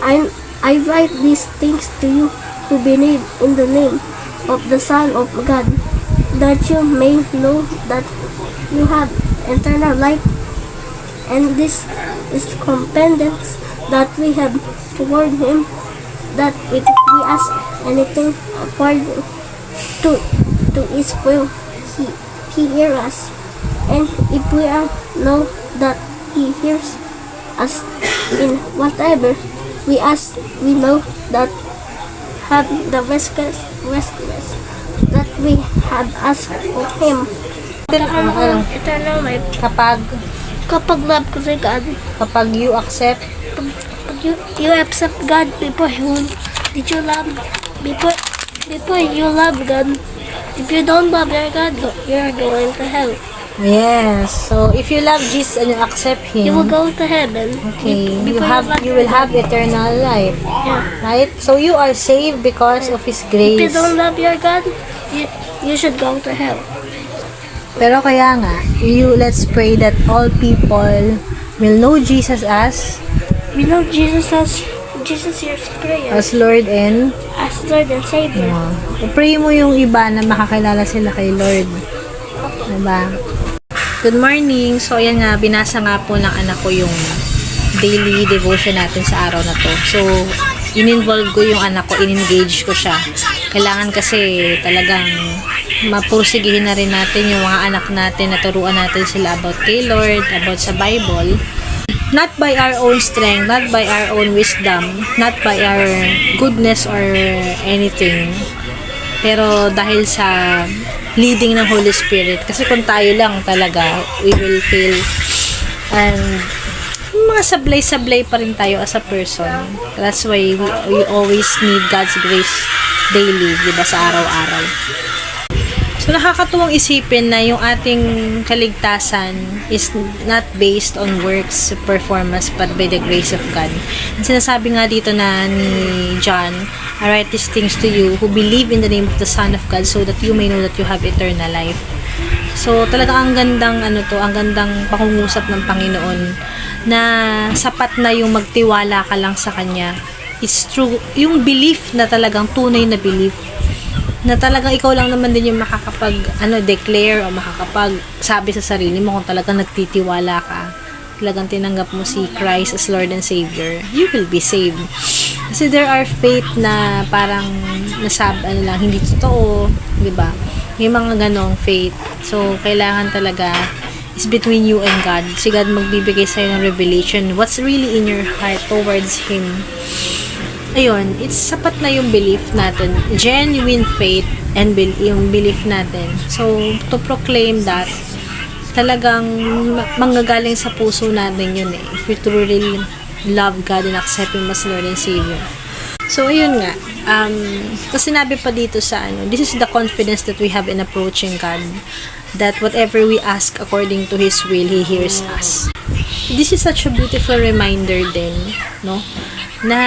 I write these things to you who believe in the name of the Son of God, that you may know that you have eternal life. And this is confidence that we have toward Him, that if we ask anything according to His will, He hears us. And if we know that He hears us in whatever we ask, we know that have the request that we have asked of Him. Eternal life. Kapag love ko si God. Kapag you accept, Pag you accept God before did you love before you love God. If you don't love your God, you're going to hell. yes. So if you love Jesus and you accept You will Him, go to heaven. okay, Before you will have eternal life, Yeah. right? So you are saved because of His If you grace. don't love your God, you should go to hell. Pero kaya nga, let's pray that all people will know Jesus as We know Jesus hears prayer Lord and as Lord and Savior. pray mo yung iba na makakilala sila kay Lord. Diba? Good morning. So, ayan nga, binasa nga po ng anak ko yung daily devotion natin sa araw na to. So, in-involve ko yung anak ko, in-engage ko siya. Kailangan kasi talagang mapursigihin na rin natin yung mga anak natin, naturuan natin sila about kay Lord, about sa Bible. Not by our own strength, not by our own wisdom, not by our goodness or anything. Pero dahil sa leading ng Holy Spirit. Kasi kung tayo lang talaga, we will fail. And mga sablay-sablay pa rin tayo as a person. That's why we always need God's grace daily, diba, sa araw-araw. So, nakakatuwang isipin na yung ating kaligtasan is not based on works, performance, but by the grace of God. And sinasabi nga dito na ni John, I write these things to you who believe in the name of the Son of God so that you may know that you have eternal life. So, talaga ang gandang ang gandang pangungusap ng Panginoon na sapat na yung magtiwala ka lang sa Kanya. It's true, yung belief na talagang tunay na belief na talagang ikaw lang naman din yung declare o sabi sa sarili mo kung talagang nagtitiwala ka, talagang tinanggap mo si Christ as Lord and Savior, you will be saved. Kasi there are faith na parang hindi totoo, di ba? May mga ganong faith. So, kailangan talaga is between you and God. Si God magbibigay sa'yo ng revelation what's really in your heart towards Him. Ayun, it's sapat na yung belief natin, genuine faith and yung belief natin. So, to proclaim that, talagang manggagaling sa puso natin yun eh. If we truly love God and accept Him as Lord and Savior. So, ayun nga. Kasi sinabi pa dito sa this is the confidence that we have in approaching God. That whatever we ask according to His will, He hears us. This is such a beautiful reminder din, no? Na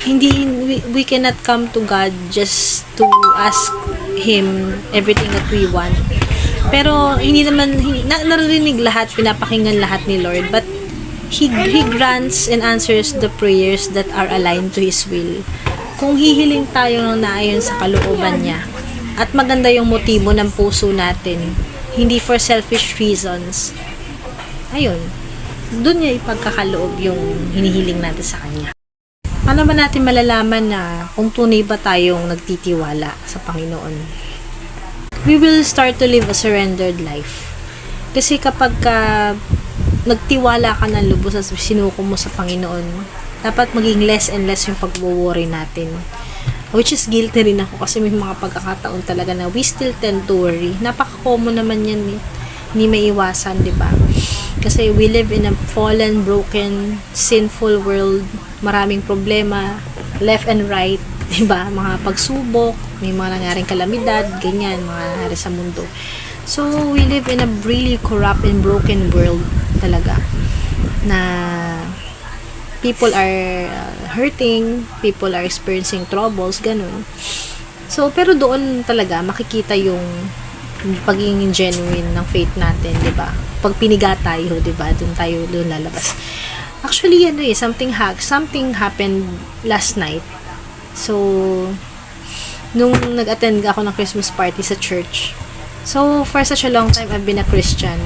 we cannot come to God just to ask Him everything that we want. Pero hindi naman naririnig lahat, pinapakinggan lahat ni Lord, but He grants and answers the prayers that are aligned to His will. Kung hihiling tayo ng naayon sa kalooban niya at maganda yung motibo ng puso natin, hindi for selfish reasons, ayun, doon niya ipagkakaloob yung hinihiling natin sa Kanya. Paano ba natin malalaman na kung tunay ba tayong nagtitiwala sa Panginoon? We will start to live a surrendered life. Kasi kapag nagtiwala ka ng lubos at sinuko mo sa Panginoon, dapat maging less and less yung pag-worry natin. Which is guilty rin ako kasi may mga pagkakataon talaga na we still tend to worry. Napaka-common naman yan eh. Hindi maiwasan, di ba? Kasi we live in a fallen, broken, sinful world. Maraming problema, left and right, di ba? Mga pagsubok, may mga nangyaring kalamidad, ganyan, mga nangyari sa mundo. So, we live in a really corrupt and broken world talaga. Na people are hurting, people are experiencing troubles, ganun. So, pero doon talaga makikita yung pagiging genuine ng faith natin, di ba? pag piniga tayo, di ba? Doon lalabas. Actually, something happened last night. So, nung nag-attend ako ng Christmas party sa church. So, for such a long time, I've been a Christian.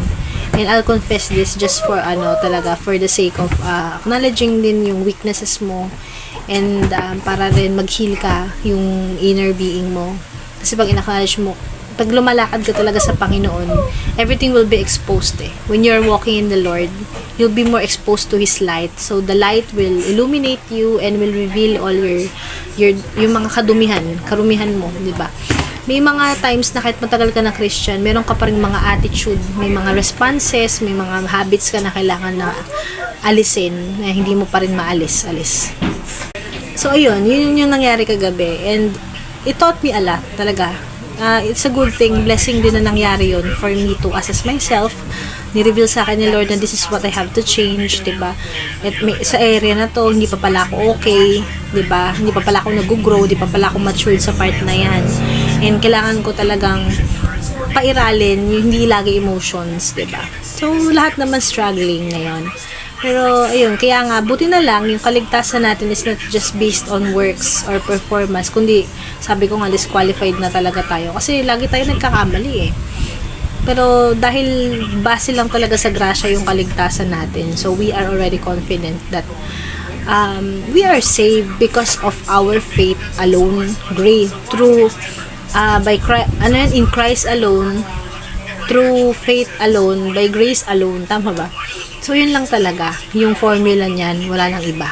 And I'll confess this just for, talaga, for the sake of acknowledging din yung weaknesses mo. And para rin mag-heal ka yung inner being mo. Kasi pag in-acknowledge mo, pag lumalakad ka talaga sa Panginoon, everything will be exposed When you're walking in the Lord, you'll be more exposed to His light. So, the light will illuminate you and will reveal all yung mga karumihan mo, di ba? May mga times na kahit matagal ka na Christian, meron ka pa rin mga attitude, may mga responses, may mga habits ka na kailangan na alisin, na hindi mo pa rin alis. So, ayun, yun yung nangyari kagabi. And it taught me a lot, talaga. It's a good thing, blessing din na nangyari yun for me to assess myself. Ni-reveal sa akin ni Lord na this is what I have to change, diba? At sa area na to, hindi pa pala ako okay, diba? Hindi pa pala ako nag-grow, hindi pa pala ako matured sa part na yan. And kailangan ko talagang pairalin yung hindi lagi emotions, diba? So, lahat naman struggling ngayon. Pero, ayun, kaya nga, buti na lang, yung kaligtasan natin is not just based on works or performance, kundi, sabi ko nga, disqualified na talaga tayo. Kasi lagi tayo nagkakamali Pero, dahil base lang talaga sa grasya yung kaligtasan natin, so we are already confident that we are saved because of our faith alone, through, in Christ alone, through faith alone, by grace alone, tama ba? So, yun lang talaga. Yung formula niyan, wala nang iba.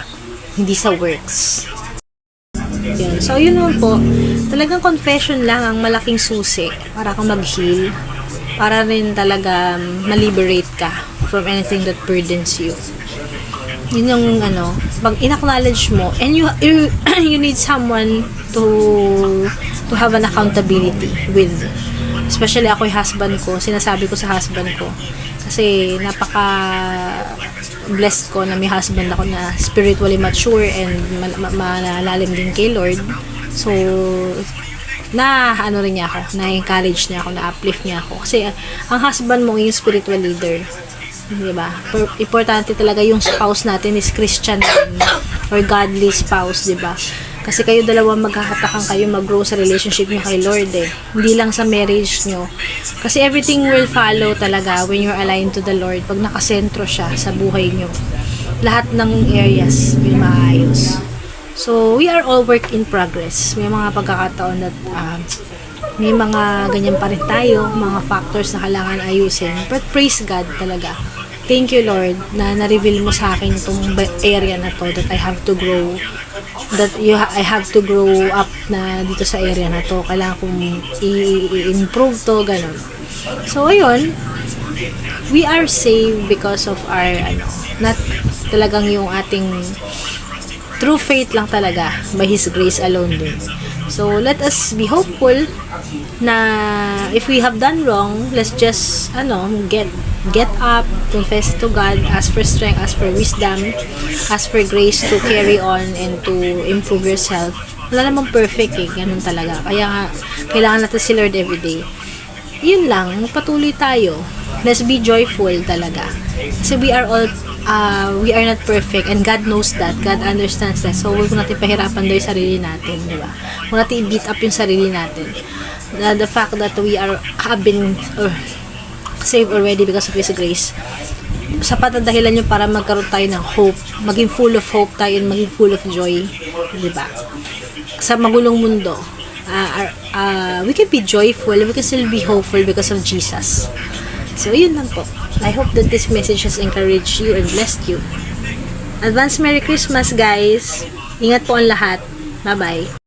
Hindi sa works. Yun. So, yun naman po. Talagang confession lang ang malaking susi para kang mag-heal. Para rin talaga ma-liberate ka from anything that burdens you. Yun yung pag in-acknowledge mo, and you need someone to have an accountability with. Especially ako yung husband ko, sinasabi ko sa husband ko. Kasi napaka-blessed ko na may husband ako na spiritually mature and malalim din kay Lord. So, rin niya ako, na-encourage niya ako, na-uplift niya ako. Kasi ang husband mo yung spiritual leader. Diba? Importante talaga yung spouse natin is Christian or godly spouse, diba? Kasi kayo dalawa magkakatakan kayo mag-grow sa relationship niyo kay Lord Hindi lang sa marriage niyo. Kasi everything will follow talaga when you're aligned to the Lord. Pag nakasentro siya sa buhay niyo. Lahat ng areas will maayos. So, we are all work in progress. May mga pagkakataon na may mga ganyan pa rin tayo, mga factors na kailangan ayusin. But praise God talaga. Thank you, Lord, na na-reveal mo sa akin itong area na to that I have to grow. I have to grow up na dito sa area na to. Kailangan kong i-improve to, ganun. So, ayun. We are saved because of our, not talagang yung ating true faith lang talaga by His grace alone din. So, let us be hopeful na if we have done wrong, let's just, get up, confess to God, ask for strength, ask for wisdom, ask for grace to carry on and to improve yourself. Wala namang perfect ganun talaga. Kaya nga, kailangan natin si Lord everyday. Yun lang, patuloy tayo. Let's be joyful talaga. Kasi we are not perfect and God knows that. God understands that. So, huwag natin pahirapan daw yung sarili natin, di ba? Huwag natin i-beat up yung sarili natin. The fact that we have been saved already because of His grace, sapat na dahilan yun para magkaroon tayo ng hope, maging full of hope tayo and maging full of joy, di ba? Sa magulong mundo, we can be joyful, we can still be hopeful because of Jesus. So, yun lang po. I hope that this message has encouraged you and blessed you. Advance Merry Christmas, guys! Ingat po ang lahat. Bye-bye!